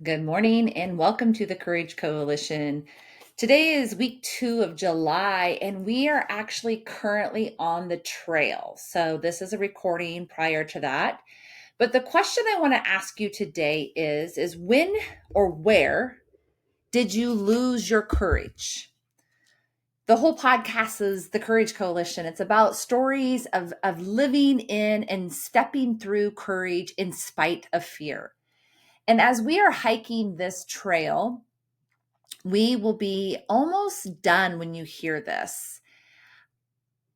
Good morning and welcome to the Courage Coalition. Today is week 2 of July, and we are actually currently on the trail. So, this is a recording prior to that. But the question I want to ask you today is when or where did you lose your courage? The whole podcast is the Courage Coalition. It's about stories of living in and stepping through courage in spite of fear. And as we are hiking this trail, we will be almost done when you hear this.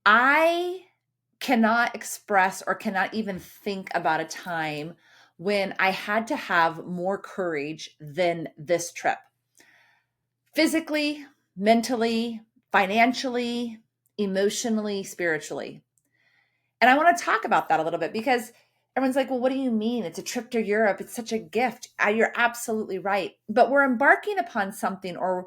I cannot express or cannot even think about a time when I had to have more courage than this trip. Physically, mentally, financially, emotionally, spiritually. And I want to talk about that a little bit because everyone's like, well, what do you mean? It's a trip to Europe. It's such a gift. You're absolutely right. But we're embarking upon something, or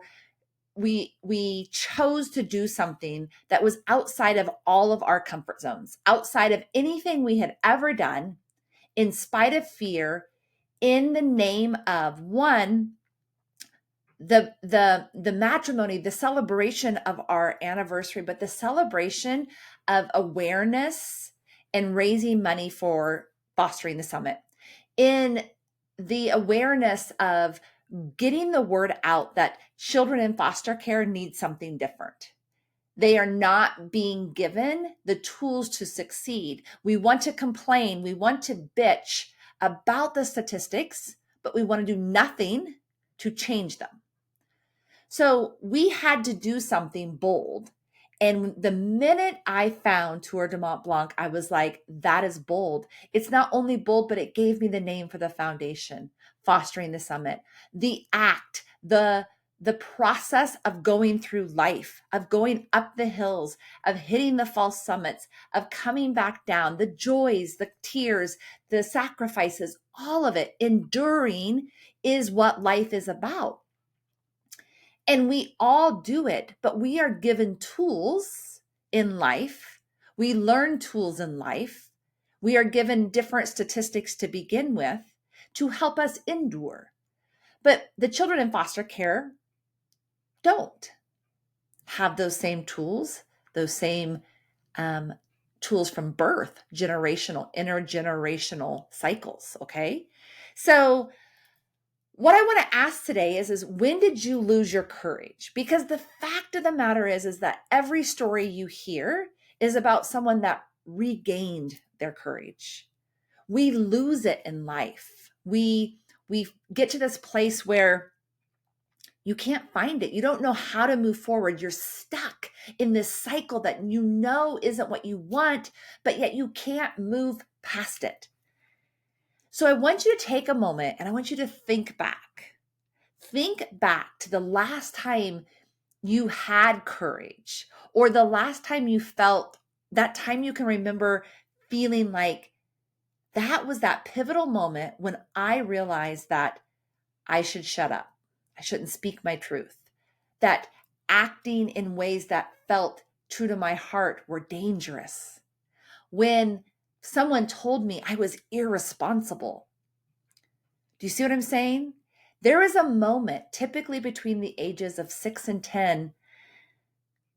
we chose to do something that was outside of all of our comfort zones, outside of anything we had ever done, in spite of fear, in the name of one, the matrimony, the celebration of our anniversary, but the celebration of awareness and raising money for fostering the summit, in the awareness of getting the word out that children in foster care need something different. They are not being given the tools to succeed. We want to complain, we want to bitch about the statistics, but we want to do nothing to change them. So we had to do something bold. And the minute I found Tour de Mont Blanc, I was like, that is bold. It's not only bold, but it gave me the name for the foundation, Fostering the Summit. The act, the process of going through life, of going up the hills, of hitting the false summits, of coming back down, the joys, the tears, the sacrifices, all of it, enduring is what life is about. And we all do it, but we are given tools in life. We learn tools in life. We are given different statistics to begin with to help us endure. But the children in foster care don't have those same tools, those same tools from birth, generational, intergenerational cycles. Okay. So, what I want to ask today is when did you lose your courage? Because the fact of the matter is that every story you hear is about someone that regained their courage. We lose it in life. We get to this place where you can't find it. You don't know how to move forward. You're stuck in this cycle that you know isn't what you want, but yet you can't move past it. So I want you to take a moment and I want you to think back. Think back to the last time you had courage, or the last time you felt that time you can remember feeling like that was that pivotal moment when I realized that I should shut up. I shouldn't speak my truth. That acting in ways that felt true to my heart were dangerous. When someone told me I was irresponsible. Do you see what I'm saying? There is a moment, typically between the ages of 6 and 10,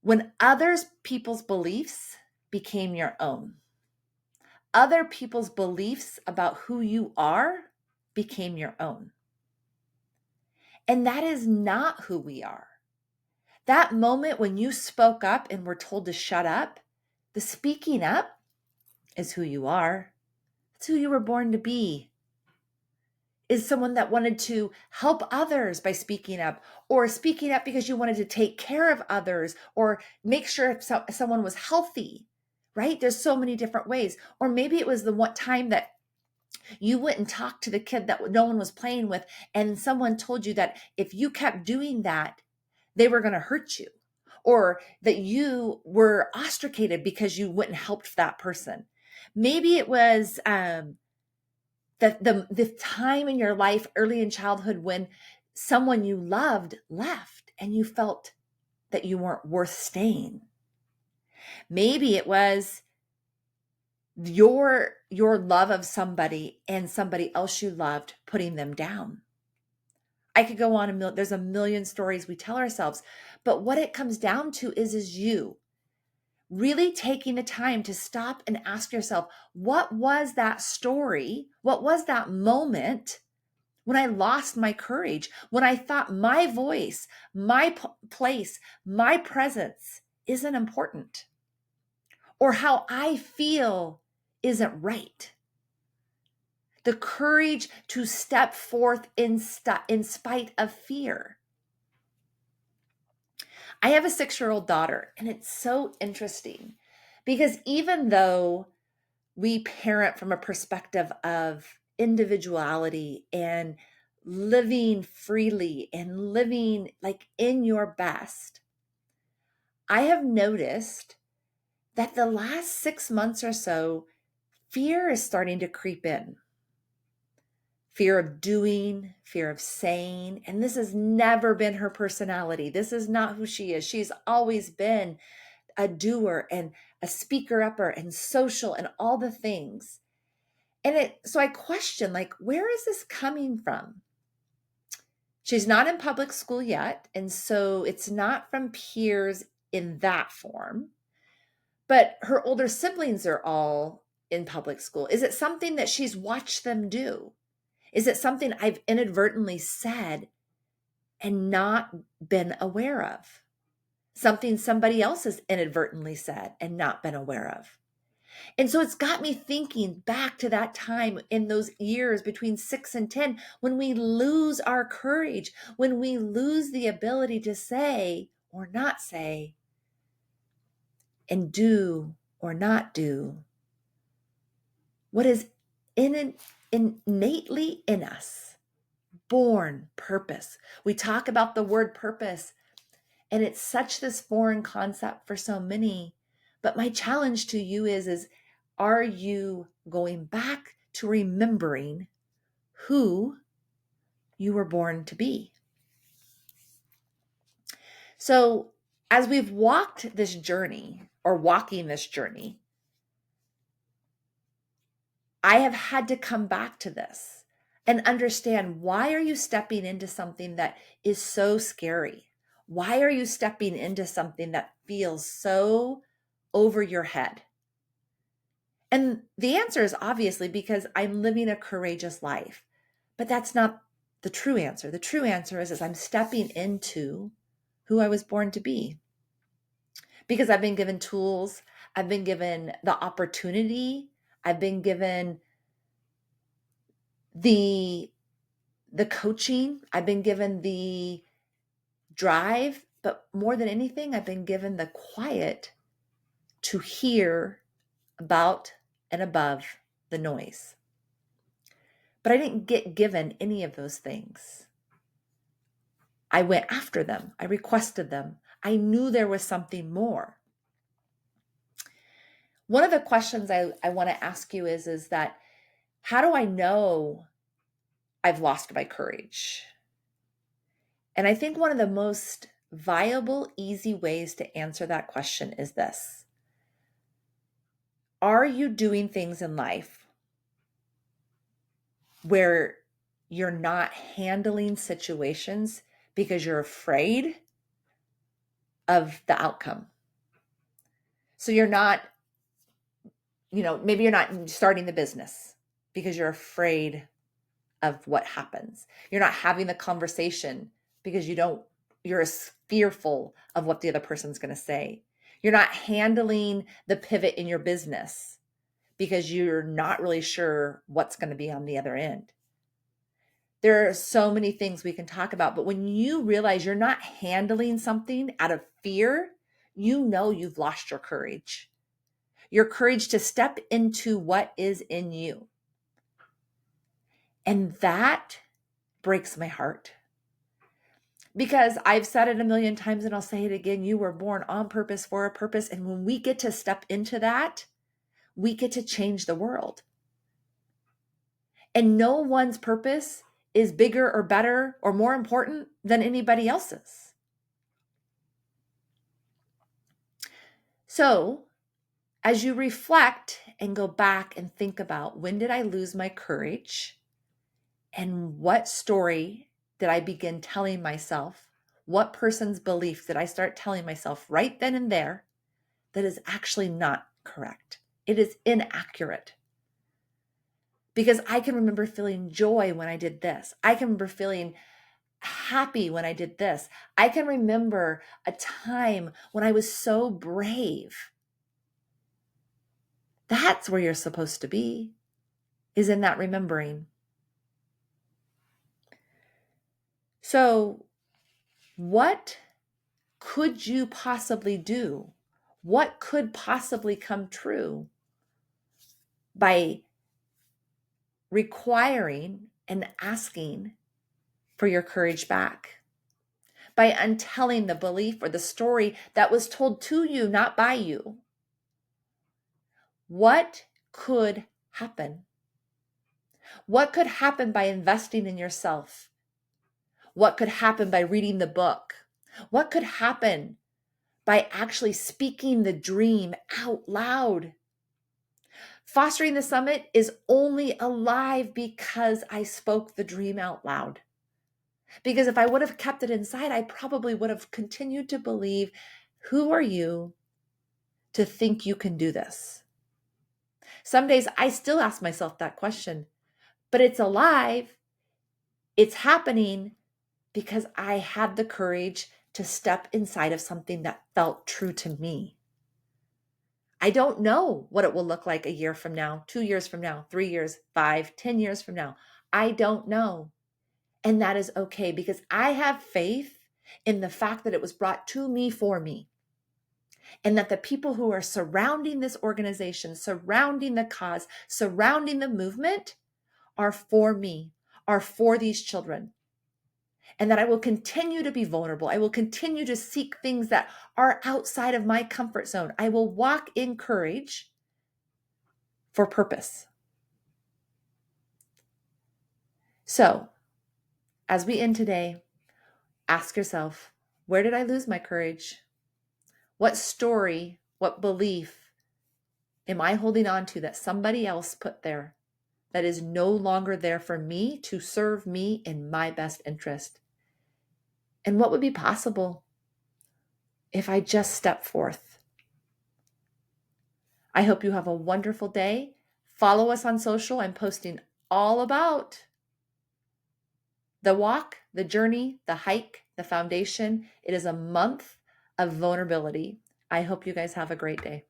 when others people's beliefs became your own. Other people's beliefs about who you are became your own. And that is not who we are. That moment when you spoke up and were told to shut up, the speaking up is who you are. It's who you were born to be. Is someone that wanted to help others by speaking up, or speaking up because you wanted to take care of others or make sure someone was healthy, right? There's so many different ways. Or maybe it was the one time that you wouldn't talk to the kid that no one was playing with, and someone told you that if you kept doing that, they were going to hurt you, or that you were ostracized because you wouldn't help that person. Maybe it was the time in your life early in childhood when someone you loved left and you felt that you weren't worth staying. Maybe it was your love of somebody and somebody else you loved putting them down. I could go on there's a million stories we tell ourselves, but what it comes down to is you really taking the time to stop and ask yourself, what was that story? What was that moment when I lost my courage, when I thought my voice, my place, my presence isn't important, or how I feel isn't right? The courage to step forth in spite of fear. I have a 6-year-old daughter, and it's so interesting because even though we parent from a perspective of individuality and living freely and living like in your best, I have noticed that the last 6 months or so, fear is starting to creep in. Fear of doing, fear of saying, and this has never been her personality. This is not who she is. She's always been a doer and a speaker upper and social and all the things. And so I question, like, where is this coming from? She's not in public school yet, and so it's not from peers in that form. But her older siblings are all in public school. Is it something that she's watched them do? Is it something I've inadvertently said and not been aware of? Something somebody else has inadvertently said and not been aware of? And so it's got me thinking back to that time in those years between 6 and 10, when we lose our courage, when we lose the ability to say or not say, and do or not do what is innately in us, born purpose. We talk about the word purpose, and it's such this foreign concept for so many. But my challenge to you is are you going back to remembering who you were born to be? So as we've walked this journey, or walking this journey, I have had to come back to this and understand, why are you stepping into something that is so scary? Why are you stepping into something that feels so over your head? And the answer is obviously because I'm living a courageous life. But that's not the true answer. The true answer is I'm stepping into who I was born to be. Because I've been given tools, I've been given the opportunity, I've been given the coaching, I've been given the drive, but more than anything, I've been given the quiet to hear about and above the noise. But I didn't get given any of those things. I went after them. I requested them. I knew there was something more. One of the questions I want to ask you is that, how do I know I've lost my courage? And I think one of the most viable, easy ways to answer that question is this. Are you doing things in life where you're not handling situations because you're afraid of the outcome? So you're not, maybe you're not starting the business because you're afraid of what happens. You're not having the conversation because you're fearful of what the other person's going to say. You're not handling the pivot in your business because you're not really sure what's going to be on the other end. There are so many things we can talk about, but when you realize you're not handling something out of fear, you've lost your courage. Your courage to step into what is in you. And that breaks my heart. Because I've said it a million times and I'll say it again, you were born on purpose for a purpose. And when we get to step into that, we get to change the world. And no one's purpose is bigger or better or more important than anybody else's. So as you reflect and go back and think about, when did I lose my courage? And what story did I begin telling myself? What person's belief did I start telling myself right then and there that is actually not correct? It is inaccurate. Because I can remember feeling joy when I did this. I can remember feeling happy when I did this. I can remember a time when I was so brave. That's where you're supposed to be, is in that remembering. So, what could you possibly do? What could possibly come true by requiring and asking for your courage back? By untelling the belief or the story that was told to you, not by you. What could happen? What could happen by investing in yourself? What could happen by reading the book? What could happen by actually speaking the dream out loud? Fostering the Summit is only alive because I spoke the dream out loud. Because if I would have kept it inside, I probably would have continued to believe, who are you to think you can do this? Some days I still ask myself that question, but it's alive. It's happening because I had the courage to step inside of something that felt true to me. I don't know what it will look like a year from now, 2 years from now, 3 years, 5, 10 years from now. I don't know. And that is okay because I have faith in the fact that it was brought to me for me. And that the people who are surrounding this organization, surrounding the cause, surrounding the movement are for me, are for these children. And that I will continue to be vulnerable. I will continue to seek things that are outside of my comfort zone. I will walk in courage for purpose. So, as we end today, ask yourself, where did I lose my courage? What story, what belief am I holding on to that somebody else put there that is no longer there for me to serve me in my best interest? And what would be possible if I just step forth? I hope you have a wonderful day. Follow us on social. I'm posting all about the walk, the journey, the hike, the foundation. It is a month of vulnerability. I hope you guys have a great day.